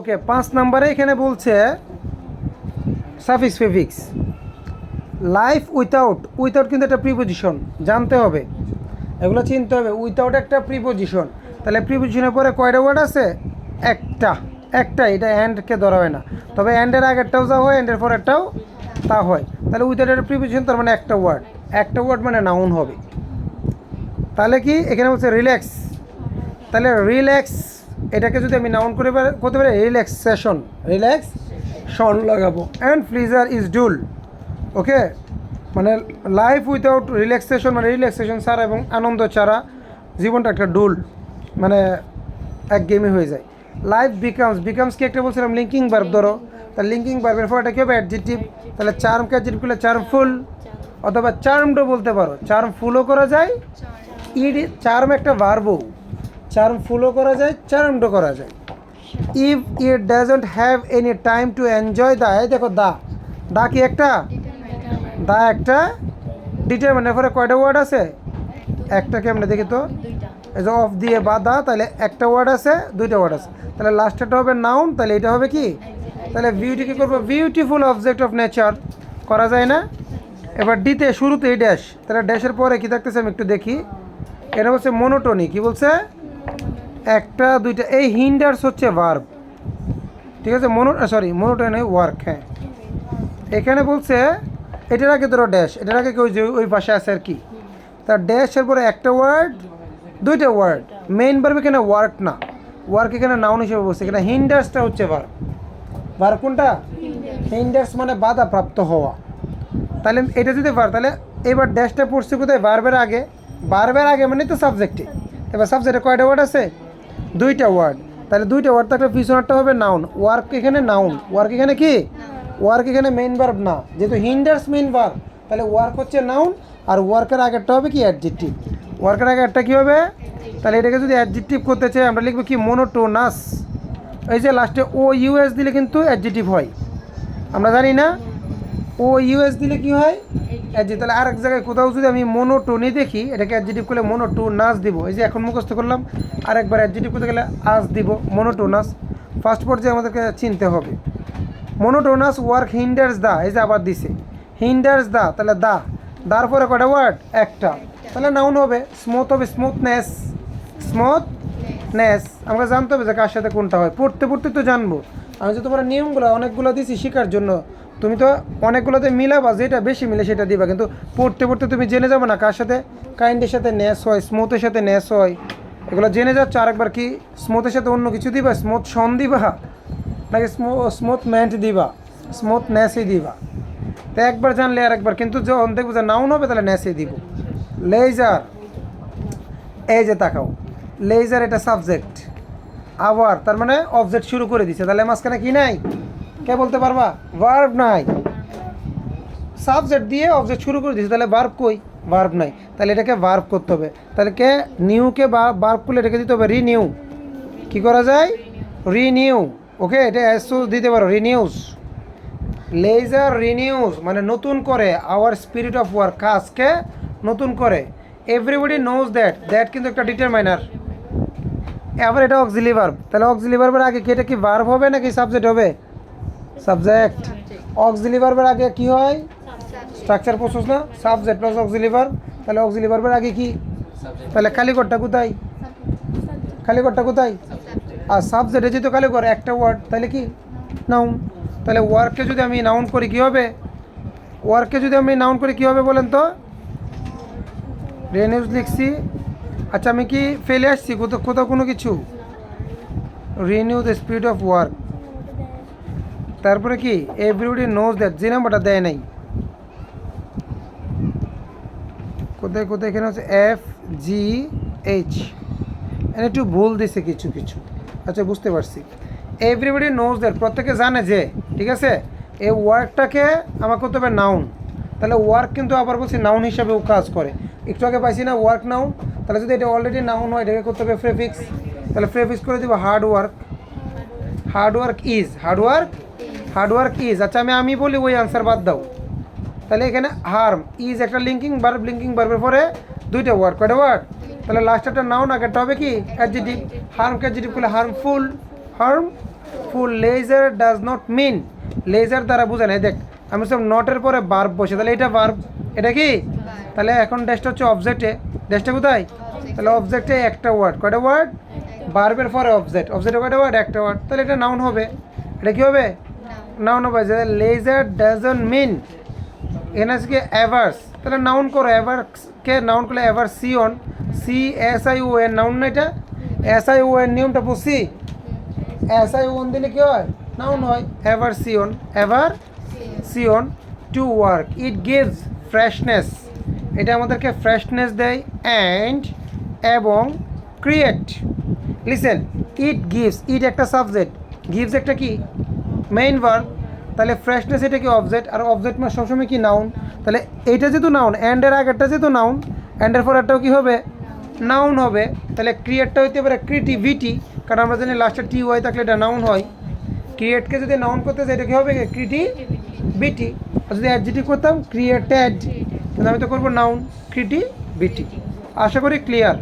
ওকে 5 নম্বরে এখানে বলছে সাফিক্স প্রিফিক্স লাইফ উইথাউট কিন্তু একটা প্রিপোজিশন জানতে হবে, এগুলো চিনতে হবে। উইথাউট একটা প্রিপোজিশন, তাহলে প্রিপোজিশনের পরে কয়টা ওয়ার্ড আছে? একটা এটা অ্যান্ডকে ধরা হয় না, তবে অ্যান্ডের আগেরটাও যা হয় অ্যান্ডের পরেরটাও তা হয়। তাহলে উইথাউট একটা প্রিপোজিশন তার মানে একটা ওয়ার্ড মানে নাউন হবে। তাহলে কি এখানে বলছে রিল্যাক্স, তাহলে রিল্যাক্স এটাকে যদি আমি নাউন করে করতে পারি রিল্যাক্সেশন লাগাবো। And pleasure is ডুল। ওকে, মানে লাইফ উইথাউট রিল্যাক্সেশন মানে রিল্যাক্সেশন ছাড়া এবং আনন্দ ছাড়া জীবনটা একটা ডুল, মানে এক গেমে হয়ে যায়। লাইফ বিকামস কি একটা বলছিলাম লিঙ্কিং ভার্ব, ধরো তাহলে লিঙ্কিং ভার্বের পর এটা কী হবে? অ্যাডজেক্টিভ। তাহলে চার্মকে অ্যাডজেক্টিভ করলে চার্মফুল, অথবা চার্মডও বলতে পারো, চার্মফুলও করা যায়। চার্ম একটা ভার্বও, চার্মফুলও করা যায়, চার্মডও করা যায়। If it doesn't have any time to enjoy the, এই দেখো দা কি একটা ডিটারমাইনের পরে কয়টা ওয়ার্ড আছে? একটাকে আমরা দেখি তো, এই যে অফ দিয়ে বা দা, তাহলে একটা ওয়ার্ড আছে, দুইটা ওয়ার্ড আছে, তাহলে লাস্টেরটা হবে নাউন, তাহলে এটা হবে কি? তাহলে বিউটি কী করবো? বিউটিফুল অবজেক্ট অফ নেচার করা যায় না? এবার ডিতে শুরুতেই ড্যাশ, তাহলে ড্যাশের পরে কী থাকতেছে আমি একটু দেখি। এটা বলছে মনোটোনি, কি বলছে? একটা দুইটা, এই হিন্ডার্স হচ্ছে ভার্ব, ঠিক আছে? মনোটোনি ওয়ার্ক। হ্যাঁ, এখানে বলছে এটার আগে ধরো ড্যাশ, এটার আগে কেউ যে ওই পাশে আছে আর কি, তার ড্যাশের পরে একটা ওয়ার্ড, দুইটা ওয়ার্ড। মেইন ভার্ব এখানে ওয়ার্ক না, ওয়ার্ক এখানে নাউন হিসেবে বলছে। এখানে হিন্ডার্সটা হচ্ছে ভার্ব কোনটা? হিন্ডার্স মানে বাধা প্রাপ্ত হওয়া। তাহলে এটা যদি ভার্ব, তাহলে এবার ড্যাশটা পড়ছে কোথায়? ভার্বের আগে মানে তো সাবজেক্টে। এবার সাবজেক্টে কয়টা ওয়ার্ড আছে? দুইটা ওয়ার্ড। তাহলে দুইটা ওয়ার্ড থাকলে পিছনেরটা হবে নাউন। ওয়ার্ক এখানে নাউন, ওয়ার্ক এখানে কি? ওয়ার্ক এখানে মেইন ভার্ব না, যেহেতু হিন্ডার্স মেইন ভার্ব, তাহলে ওয়ার্ক হচ্ছে নাউন, আর ওয়ার্কের আগেরটা হবে কি? অ্যাডজেক্টিভ। ওয়ার্কের আগেরটা কী হবে? তাহলে এটাকে যদি অ্যাডজেক্টিভ করতে চাই আমরা লিখবো কি? মোনোটোনাস। এই যে লাস্টে ও ইউএস দিলে কিন্তু অ্যাডজেক্টিভ হয়, আমরা জানি না? ও ইউএস দিলে কি হয়? অ্যাডজেক্টিভ। তাহলে আরেক জায়গায় কোথাও যদি আমি মোনোটোনি দেখি, এটাকে অ্যাডজেক্টিভ করলে মোনোটোনাস দিব। এই যে এখন মুখস্থ করলাম, আরেকবার অ্যাডজেক্টিভ করতে গেলে আস দিব, মোনোটোনাস। ফার্স্ট পর্যায়ে আমাদেরকে চিনতে হবে মোনোটোনাস ওয়ার্ক হিন্ডার্স দা, এই যে আবার দিছে হিন্ডার্স দা, তাহলে দার পরে কটা ওয়ার্ড? একটা, তাহলে নাউন হবে। স্মুথ হবে স্মুথনেস, আমাকে জানতে হবে যে কার সাথে কোনটা হয়। পড়তে তো জানবো। আমি যে তোমার নিয়মগুলো অনেকগুলো দিছি শেখার জন্য, তুমি তো অনেকগুলোতে মিলাবা, যেটা বেশি মিলে সেটা দিবা, কিন্তু পড়তে তুমি জেনে যাবে না কার সাথে কাইন্ডের সাথে নেস হয়, স্মুথের সাথে নেস হয়, এগুলো জেনে যাচ্ছ। আরেকবার কি স্মুথের সাথে অন্য কিছু দিবা? স্মুথ সন দিবা নাকি স্মুথমেন্ট দিবা? স্মুথনেসই দিবা। তো একবার জানলে আর একবার, কিন্তু যখন দেখবো যে নাউন হবে তাহলে নেসই দিব। লেজার, এই যে তাকাও, লেজার এটা সাবজেক্ট, আবার তার মানে অবজেক্ট শুরু করে দিছে, তাহলে মাঝখানে কি নাই? কে বলতে পারবা? ভার্ব নাই, সাবজেক্ট দিয়ে অবজেক্ট শুরু করে দিছে, তাহলে ভার্ব কই? ভার্ব নাই, তাহলে এটাকে ভার্ব করতে হবে। তাহলে কে নিউকে ভার্ব করলে এটাকে দিতে হবে রিনিউ। কি করা যায়? রিনিউ। ওকে, এটা এসও দিতে পারো, রিনিউস। লেজার রিনিউস মানে নতুন করে, আওয়ার স্পিরিট অফ ওয়ার্ক, কাজকে নতুন করে। এভরিবডি নোজ দ্যাট কিন্তু একটা ডিটারমাইনার। আবার এটা অক্সিলারি ভার্ব, তাহলে অক্সিলারি ভার্বের আগে কি এটা কি ভার্ব হবে নাকি সাবজেক্ট হবে? সাবজেক্ট। অক্সিলারি ভার্বের আগে কি হয়? স্ট্রাকচার প্রসেস না, সাবজেক্ট প্লাস অক্সিলারি ভার্ব। তাহলে অক্সিলারি ভার্বের আগে কি? তাহলে কালিকরটা কোথায়? আর সাবজেক্টে যেহেতু কালিকর একটা ওয়ার্ড, তাহলে কি? নাউন। তাহলে ওয়ার্ককে যদি আমি নাউন করি কী হবে? বলেন তো? রেনিউজ লিখছি। আচ্ছা, আমি কি ফেলে আসছি কোথাও কোনো কিছু? Renew the spirit of work, তারপরে কি? এভরিবডি নোজ দ্যাট, যে নাম্বারটা দেয় নাই, কোথায় এখানে হচ্ছে FGH, এখানে একটু ভুল দিছে কিছু। আচ্ছা, বুঝতে পারছি। এভরিবডি নোজ দ্যাট, প্রত্যেকে জানে যে, ঠিক আছে? এই ওয়ার্কটাকে আমার করতে হবে নাউন, তাহলে ওয়ার্ক কিন্তু আবার বলছি নাউন হিসাবেও কাজ করে। একটু আগে পাইছি না ওয়ার্ক নাউন, তাহলে যদি এটা অলরেডি নাউন হয় এটাকে করতে হবে প্রেফিক্স, তাহলে প্রেফিক্স করে দিব হার্ড ওয়ার্ক ইজ। আচ্ছা, আমি বলি ওই আনসার বাদ দাও, তাহলে এখানে হার্ম ইজ একটা লিঙ্কিং ভার্বের পরে দুইটা ওয়ার্ড, কয়টা ওয়ার্ড? তাহলে লাস্ট একটা নাউন, আগেরটা হবে কি? অ্যাডজেক্টিভ। হার্মকে অ্যাডজেক্টিভ করলে full leisure does not mean, leisure দ্বারা বোঝায় না। দেখ আমি সব নটের পরে ভার্ব বসে, তাহলে এটা ভার্ব, এটা কি? তাহলে এখন ড্যাশটা হচ্ছে অবজেক্টে, ড্যাশটা কোথায়? তাহলে অবজেক্টে একটা ওয়ার্ড, কয়টা ওয়ার্ড? ভার্বের পরে অবজেক্ট, অবজেক্টে কয়টা ওয়ার্ড? একটা ওয়ার্ড, তাহলে এটা নাউন হবে। এটা কি হবে? নাউন হবে। যে লেজার ডাজন্ট মিন, এখানে আছে কি এভার্স, তাহলে নাউন করো। এভারকে নাউন করলে এভার সিওন, CSION নাউন না এটা? SION নিয়মটা বুঝছি, SION দিলে কি হয়? নাউন হয়। Ever seen, ever seen to work, it gives freshness, এটা আমাদেরকে ফ্রেশনেস দেয়, অ্যান্ড এবং create. Listen, it gives, it একটা সাবজেক্ট, গিভস একটা কি? Main verb. তাহলে ফ্রেশনেস এটা কি? অবজেক্ট, আর অবজেক্ট মানে সবসময় কি? নাউন। তাহলে এইটা যেহেতু নাউন, অ্যান্ডের আগেরটা যেহেতু নাউন, অ্যান্ডের পরেরটাও কি হবে? নাউন হবে। তাহলে ক্রিয়েটটা হইতে পারে ক্রিয়েটিভিটি, কারণ আমরা জানি লাস্টে TY থাকলে এটা নাউন হয়। ক্রিয়েটকে যদি নাউন করতে চাই এটা কি হবে? ক্রিয়েটিভিটি। আর যদি অ্যাডজেক্টিভ করতাম ক্রিয়েটেড, কিন্তু আমি তো করবো নাউন, ক্রিয়েটিভিটি। আশা করি ক্লিয়ার।